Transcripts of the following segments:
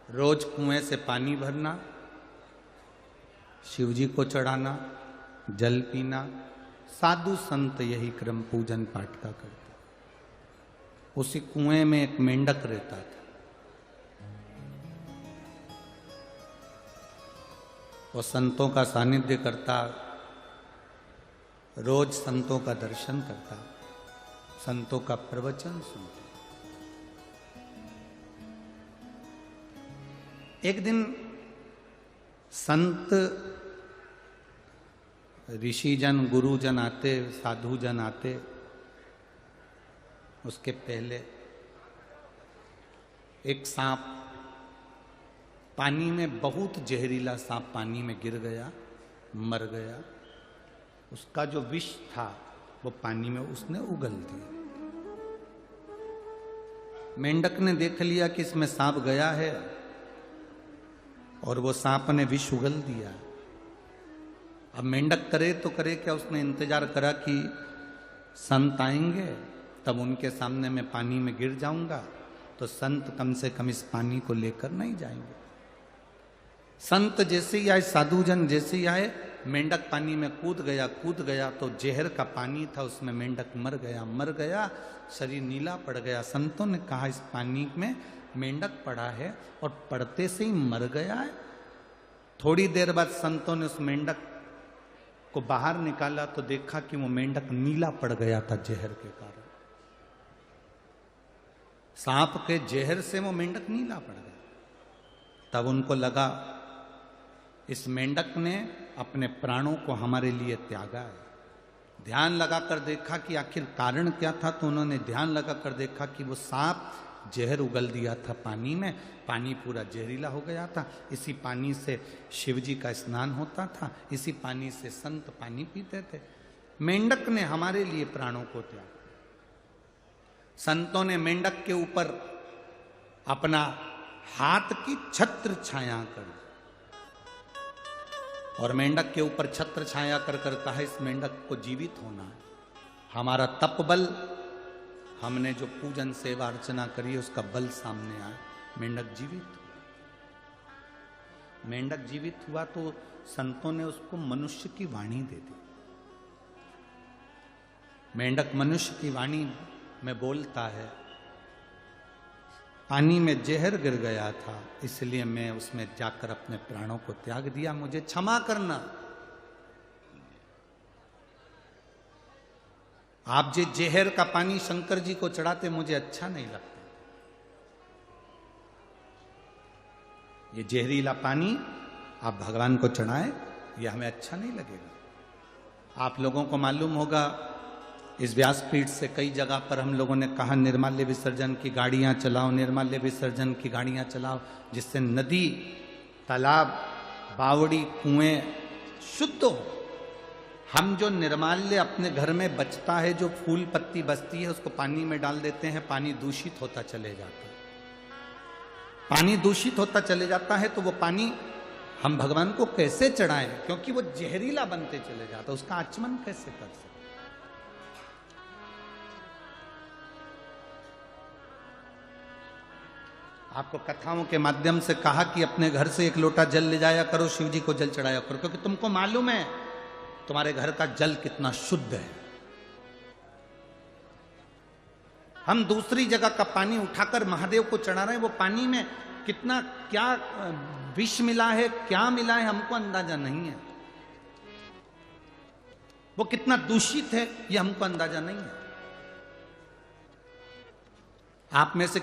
रोज कुएं से पानी भरना, शिवजी को चढ़ाना, जल पीना। साधु संत यही क्रम पूजन पाठ का करते। उसी कुएं में एक मेंढक रहता था। वो संतों का सानिध्य करता, रोज संतों का दर्शन करता, संतों का प्रवचन सुनता। एक दिन संत ऋषिजन गुरुजन आते, साधुजन आते। उसके पहले एक सांप, पानी में बहुत जहरीला सांप पानी में गिर गया, मर गया। उसका जो विष था वो पानी में उसने उगल दिया। मेंढक ने देख लिया कि इसमें सांप गया है और वो सांप ने विष उगल दिया। अब मेंढक करे तो करे क्या, उसने इंतजार करा कि संत आएंगे तब उनके सामने मैं पानी में गिर जाऊंगा तो संत कम से कम इस पानी को लेकर नहीं जाएंगे। संत जैसे ही आए, साधुजन जैसे ही आए, मेंढक पानी में कूद गया तो जहर का पानी था, उसमें मेंढक मर गया, शरीर नीला पड़ गया। संतों ने कहा इस पानी में मेंढक पड़ा है और पड़ते से ही मर गया है। थोड़ी देर बाद संतों ने उस मेंढक को बाहर निकाला तो देखा कि वो मेंढक नीला पड़ गया था जहर के कारण। सांप के जहर से वो मेंढक नीला पड़ गया। तब उनको लगा इस मेंढक ने अपने प्राणों को हमारे लिए त्यागा है। ध्यान लगाकर देखा कि आखिर कारण क्या था, तो उन्होंने ध्यान लगाकर देखा कि वो सांप जहर उगल दिया था पानी में, पानी पूरा जहरीला हो गया था। इसी पानी से शिवजी का स्नान होता था, इसी पानी से संत पानी पीते थे। मेंढक ने हमारे लिए प्राणों को त्यागा। संतों ने मेंढक के ऊपर अपना हाथ की छत्र छाया कर और मेंढक के ऊपर छत्र छाया कर कहा इस मेंढक को जीवित होना है। हमारा तप बल, हमने जो पूजन सेवा अर्चना करी उसका बल सामने आया। मेंढक जीवित हुआ तो संतों ने उसको मनुष्य की वाणी दे दी। मेंढक मनुष्य की वाणी में बोलता है, पानी में जहर गिर गया था इसलिए मैं उसमें जाकर अपने प्राणों को त्याग दिया, मुझे क्षमा करना। आप जो जहर का पानी शंकर जी को चढ़ाते मुझे अच्छा नहीं लगता। ये जहरीला पानी आप भगवान को चढ़ाएं, ये हमें अच्छा नहीं लगेगा। आप लोगों को मालूम होगा इस व्यासपीठ से कई जगह पर हम लोगों ने कहा निर्माल्य विसर्जन की गाड़ियां चलाओ, निर्माल्य विसर्जन की गाड़ियां चलाओ, जिससे नदी, तालाब, बावड़ी, कुएं शुद्ध हो। हम जो निर्माल्य अपने घर में बचता है, जो फूल पत्ती बचती है, उसको पानी में डाल देते हैं, पानी दूषित होता चले जाता है। पानी दूषित होता चले जाता है तो वो पानी हम भगवान को कैसे चढ़ाएं, क्योंकि वो जहरीला बनते चले जाता है, उसका आचमन कैसे कर सकते। आपको कथाओं के माध्यम से कहा कि अपने घर से एक लोटा जल ले जाया करो, शिव जी को जल चढ़ाया करो, क्योंकि तुमको मालूम है तुम्हारे घर का जल कितना शुद्ध है। हम दूसरी जगह का पानी उठाकर महादेव को चढ़ा रहे हैं, वो पानी में कितना क्या विष मिला है, क्या मिला है, हमको अंदाजा नहीं है। वो कितना दूषित है ये हमको अंदाजा नहीं है। आप में से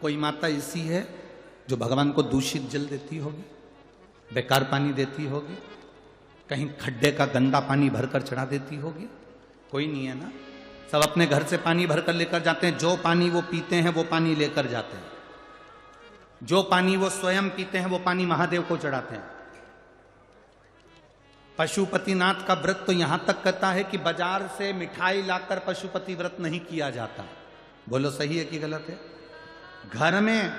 कोई माता ऐसी है जो भगवान को दूषित जल देती होगी, बेकार पानी देती होगी, कहीं खड्डे का गंदा पानी भरकर चढ़ा देती होगी? कोई नहीं है ना। सब अपने घर से पानी भरकर लेकर जाते हैं। जो पानी वो पीते हैं वो पानी लेकर जाते हैं। जो पानी वो स्वयं पीते हैं वो पानी महादेव को चढ़ाते हैं। पशुपतिनाथ का व्रत तो यहां तक कहता है कि बाजार से मिठाई लाकर पशुपति व्रत नहीं किया जाता। बोलो सही है कि गलत है? घर में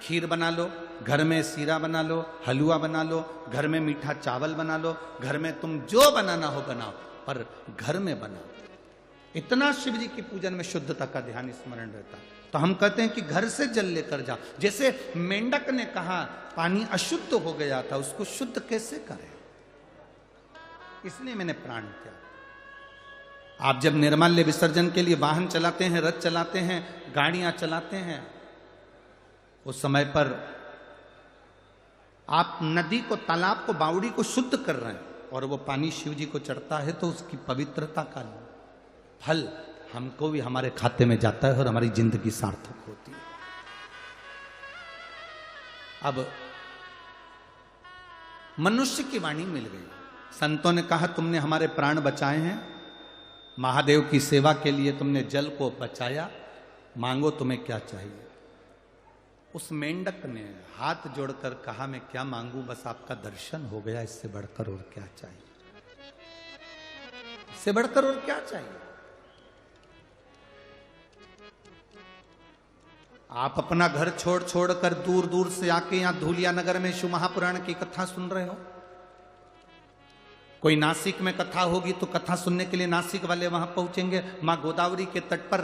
खीर बना लो, घर में सीरा बना लो, हलवा बना लो, घर में मीठा चावल बना लो, घर में तुम जो बनाना हो बनाओ, पर घर में बनाओ। इतना शिव जी की पूजन में शुद्धता का ध्यान स्मरण रहता है। तो हम कहते हैं कि घर से जल लेकर जाओ। जैसे मेंढक ने कहा पानी अशुद्ध हो गया था, उसको शुद्ध कैसे करें, इसलिए मैंने प्राण किया। आप जब निर्माल्य विसर्जन के लिए वाहन चलाते हैं, रथ चलाते हैं, गाड़ियां चलाते हैं, उस समय पर आप नदी को, तालाब को, बावड़ी को शुद्ध कर रहे हैं और वो पानी शिव जी को चढ़ता है तो उसकी पवित्रता का फल हमको भी हमारे खाते में जाता है और हमारी जिंदगी सार्थक होती है। अब मनुष्य की वाणी मिल गई। संतों ने कहा तुमने हमारे प्राण बचाए हैं, महादेव की सेवा के लिए तुमने जल को बचाया, मांगो तुम्हें क्या चाहिए। उस मेंढक ने हाथ जोड़कर कहा मैं क्या मांगू, बस आपका दर्शन हो गया, इससे बढ़कर और क्या चाहिए, इससे बढ़कर और क्या चाहिए। आप अपना घर छोड़ छोड़ कर दूर दूर से आके यहां धूलिया नगर में शिव महापुराण की कथा सुन रहे हो। कोई नासिक में कथा होगी तो कथा सुनने के लिए नासिक वाले वहां पहुंचेंगे। मां गोदावरी के तट पर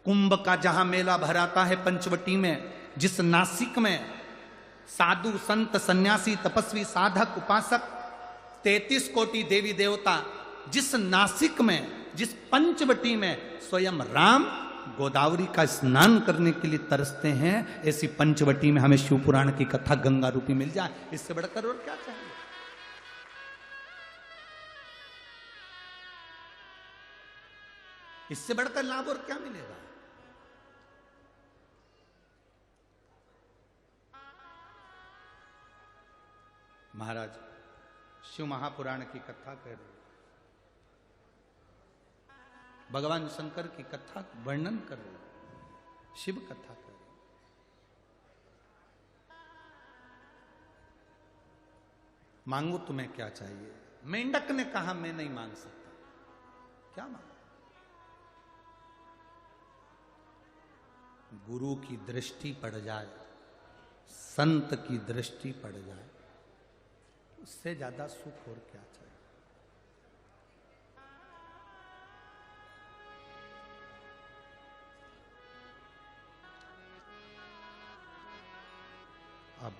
कुंभ का जहां मेला भराता है पंचवटी में, जिस नासिक में साधु संत सन्यासी तपस्वी साधक उपासक 33 कोटि देवी देवता, जिस नासिक में, जिस पंचवटी में स्वयं राम गोदावरी का स्नान करने के लिए तरसते हैं, ऐसी पंचवटी में हमें शिव पुराण की कथा गंगा रूपी मिल जाए, इससे बढ़कर और क्या चाहिए। इससे बढ़कर लाभ और क्या मिलेगा। महाराज शिव महापुराण की कथा कह रहे, भगवान शंकर की कथा वर्णन कर रहे, शिव कथा कर रहे। मांगो तुम्हें क्या चाहिए। मेंढक ने कहा मैं नहीं मांग सकता, क्या मांगो। गुरु की दृष्टि पड़ जाए, संत की दृष्टि पड़ जाए, उससे ज्यादा सुख और क्या चाहिए। अब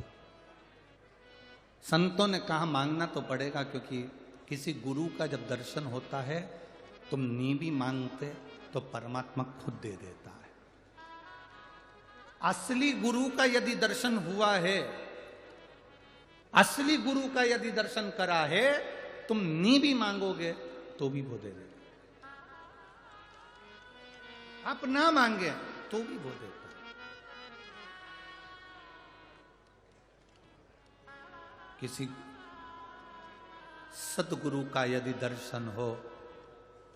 संतों ने कहा मांगना तो पड़ेगा, क्योंकि किसी गुरु का जब दर्शन होता है तुम नी भी मांगते तो परमात्मा खुद दे देता है। असली गुरु का यदि दर्शन हुआ है, असली गुरु का यदि दर्शन करा है, तुम नी भी मांगोगे तो भी वो दे देगा। आप ना मांगे तो भी वो देगा। किसी सतगुरु का यदि दर्शन हो,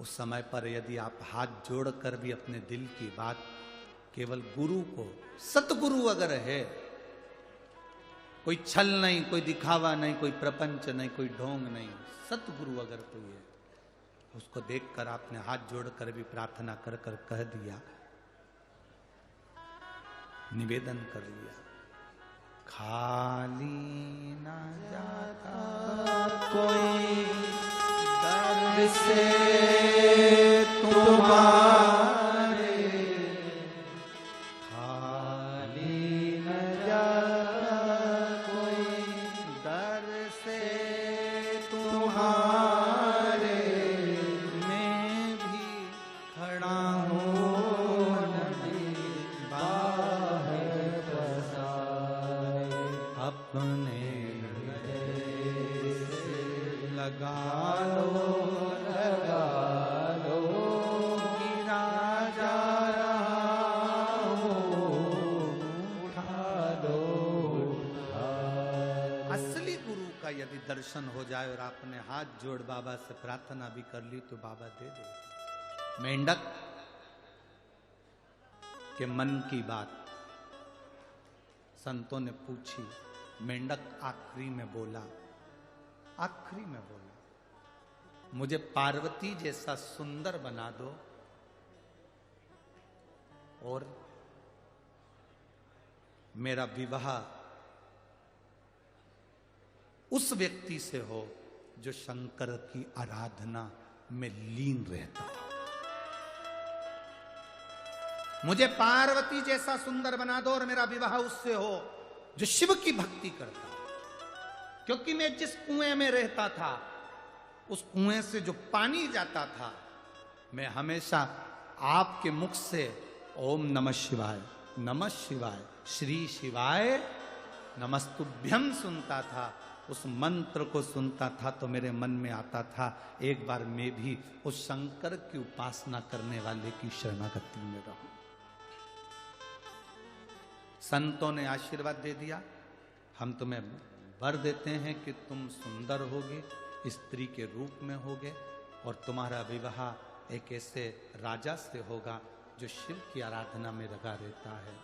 उस समय पर यदि आप हाथ जोड़कर भी अपने दिल की बात केवल गुरु को, सतगुरु अगर है, कोई छल नहीं, कोई दिखावा नहीं, कोई प्रपंच नहीं, कोई ढोंग नहीं, सतगुरु अगर कोई है, उसको देखकर आपने हाथ जोड़कर भी प्रार्थना कर कर कह दिया, निवेदन कर लिया, खाली ना जाता कोई दर से तुम्हारे, खाली न जाता कोई दर से तुम्हारे, मैं भी खड़ा हूँ नदी बाहर पसारे, अपने हृदय से लगा लो, गिरा जा रहा हूँ, उठा दो, असली गुरु का यदि दर्शन हो जाए और आपने हाथ जोड़ बाबा से प्रार्थना भी कर ली तो बाबा दे दे। मेंढक के मन की बात संतों ने पूछी, मेंढक आखिरी में बोला, आखिरी में बोला, मुझे पार्वती जैसा सुंदर बना दो और मेरा विवाह उस व्यक्ति से हो जो शंकर की आराधना में लीन रहता हूं। मुझे पार्वती जैसा सुंदर बना दो और मेरा विवाह उससे हो जो शिव की भक्ति करता हो। क्योंकि मैं जिस कुएं में रहता था, उस कुएं से जो पानी जाता था, मैं हमेशा आपके मुख से ओम नमः शिवाय, नमः शिवाय, श्री शिवाय नमस्तुभ्यम सुनता था। उस मंत्र को सुनता था तो मेरे मन में आता था, एक बार मैं भी उस शंकर की उपासना करने वाले की शरणागति में रहूं। संतों ने आशीर्वाद दे दिया, हम तुम्हें वर देते हैं कि तुम सुंदर होगे, स्त्री के रूप में होगे और तुम्हारा विवाह एक ऐसे राजा से होगा जो शिव की आराधना में लगा रहता है।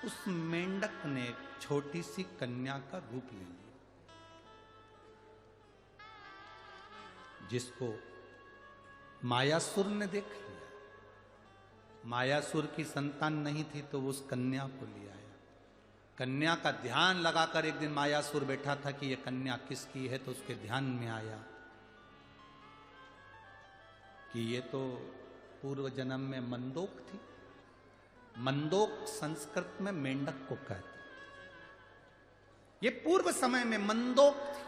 उस मेंढक ने एक छोटी सी कन्या का रूप ले लिया, जिसको मायासुर ने देख लिया। मायासुर की संतान नहीं थी तो उस कन्या को ले आया। कन्या का ध्यान लगाकर एक दिन मायासुर बैठा था कि यह कन्या किसकी है, तो उसके ध्यान में आया कि ये तो पूर्व जन्म में मंदोक थी। मंदोक संस्कृत में मेंढक को कहते, ये पूर्व समय में मंदोक थी।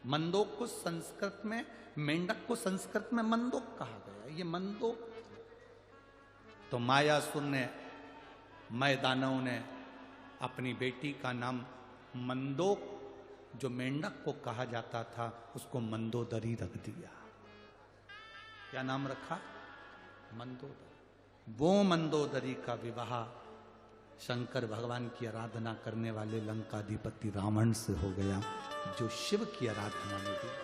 मंदोक को संस्कृत में, मेंढक को संस्कृत में मंदोक कहा गया, ये मंदोक। तो मायासुर ने, मैदानव ने अपनी बेटी का नाम मंदोक, जो मेंढक को कहा जाता था, उसको मंदोदरी रख दिया। क्या नाम रखा? मंदोदरी। वो मंदोदरी का विवाह शंकर भगवान की आराधना करने वाले लंकाधिपति रावण से हो गया, जो शिव की आराधना में डूबा,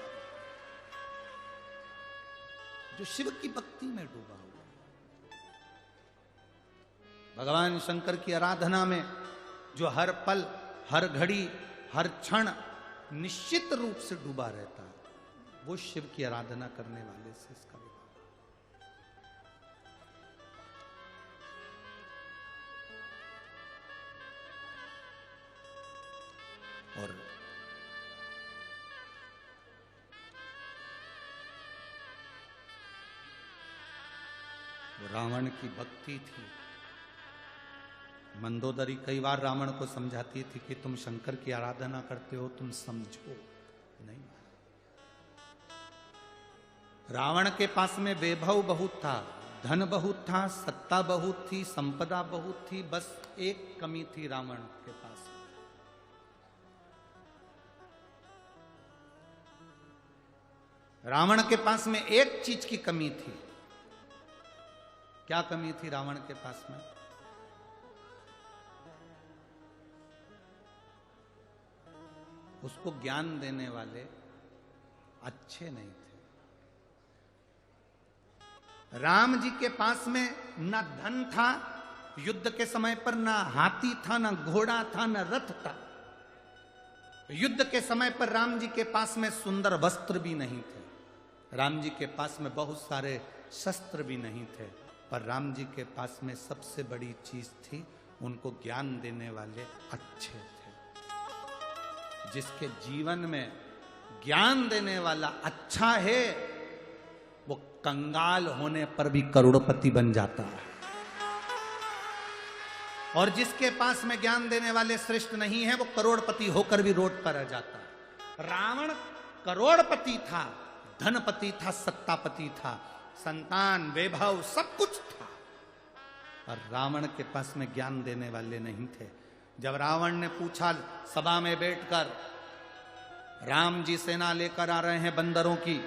जो शिव की भक्ति में डूबा हुआ। भगवान शंकर की आराधना में जो हर पल, हर घड़ी, हर क्षण निश्चित रूप से डूबा रहता है, वो शिव की आराधना करने वाले से इसका विवाह। और वो रावण की भक्ति थी। मंदोदरी कई बार रावण को समझाती थी कि तुम शंकर की आराधना करते हो, तुम समझो नहीं। रावण के पास में वैभव बहुत था, धन बहुत था, सत्ता बहुत थी, संपदा बहुत थी, बस एक कमी थी रावण के पास। रावण के पास में एक चीज की कमी थी। क्या कमी थी रावण के पास में? उसको ज्ञान देने वाले अच्छे नहीं थे। राम जी के पास में ना धन था युद्ध के समय पर, ना हाथी था, ना घोड़ा था, ना रथ था। युद्ध के समय पर राम जी के पास में सुंदर वस्त्र भी नहीं थे, राम जी के पास में बहुत सारे शस्त्र भी नहीं थे, पर राम जी के पास में सबसे बड़ी चीज थी, उनको ज्ञान देने वाले अच्छे थे। जिसके जीवन में ज्ञान देने वाला अच्छा है, वो कंगाल होने पर भी करोड़पति बन जाता है। और जिसके पास में ज्ञान देने वाले श्रेष्ठ नहीं है, वो करोड़पति होकर भी रोड पर रह जाता है। रावण करोड़पति था, धनपति था, सत्तापति था, संतान, वैभव सब कुछ था, और रावण के पास में ज्ञान देने वाले नहीं थे। जब रावण ने पूछा सभा में बैठकर, राम जी सेना लेकर आ रहे हैं बंदरों की,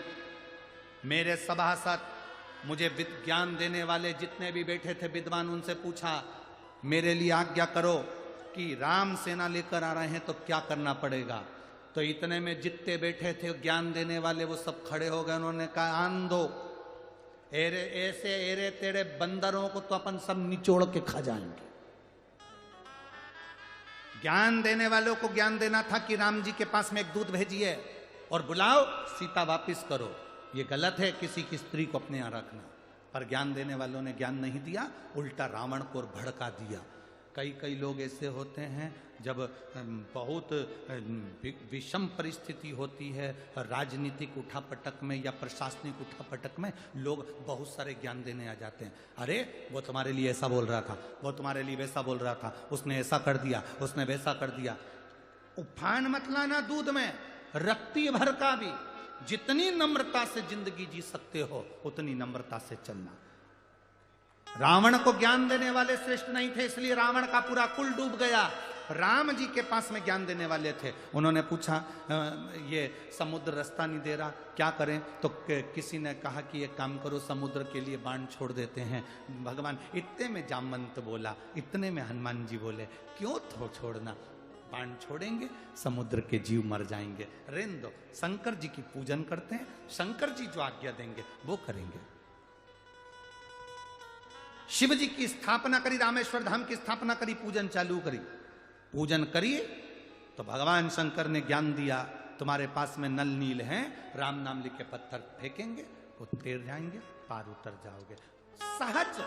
मेरे सभासद, मुझे ज्ञान देने वाले जितने भी बैठे थे विद्वान, उनसे पूछा मेरे लिए आज्ञा करो कि राम सेना लेकर आ रहे हैं तो क्या करना पड़ेगा। तो इतने में जितने बैठे थे ज्ञान देने वाले वो सब खड़े हो गए। उन्होंने कहा आन दो, ऐसे एरे तेरे बंदरों को तो अपन सब निचोड़ के खा जाएंगे। ज्ञान देने वालों को ज्ञान देना था कि राम जी के पास में एक दूत भेजिए और बुलाओ, सीता वापिस करो। ये गलत है किसी की स्त्री को अपने यहां रखना। पर ज्ञान देने वालों ने ज्ञान नहीं दिया, उल्टा रावण को भड़का दिया। कई कई लोग ऐसे होते हैं जब बहुत विषम परिस्थिति होती है राजनीतिक उठापटक में या प्रशासनिक उठापटक में, लोग बहुत सारे ज्ञान देने आ जाते हैं। अरे वो तुम्हारे लिए ऐसा बोल रहा था, वो तुम्हारे लिए वैसा बोल रहा था, उसने ऐसा कर दिया, उसने वैसा कर दिया। उफान मत लाना दूध में, रत्ती भर का भी। जितनी नम्रता से जिंदगी जी सकते हो उतनी नम्रता से चलना। रावण को ज्ञान देने वाले श्रेष्ठ नहीं थे, इसलिए रावण का पूरा कुल डूब गया। राम जी के पास में ज्ञान देने वाले थे। उन्होंने पूछा ये समुद्र रास्ता नहीं दे रहा, क्या करें? तो किसी ने कहा कि एक काम करो, समुद्र के लिए बाण छोड़ देते हैं। भगवान इतने में जामवंत बोला, इतने में हनुमान जी बोले, क्यों छोड़ना, बाण छोड़ेंगे समुद्र के जीव मर जाएंगे, रहने दो। शंकर जी की पूजन करते हैं, शंकर जी जो आज्ञा देंगे वो करेंगे। शिव जी की स्थापना करी, रामेश्वर धाम की स्थापना करी, पूजन चालू करी। पूजन करिए तो भगवान शंकर ने ज्ञान दिया, तुम्हारे पास में नल नील हैं, राम नाम लिख के पत्थर फेंकेंगे, वो तैर जाएंगे, पार उतर जाओगे। सहज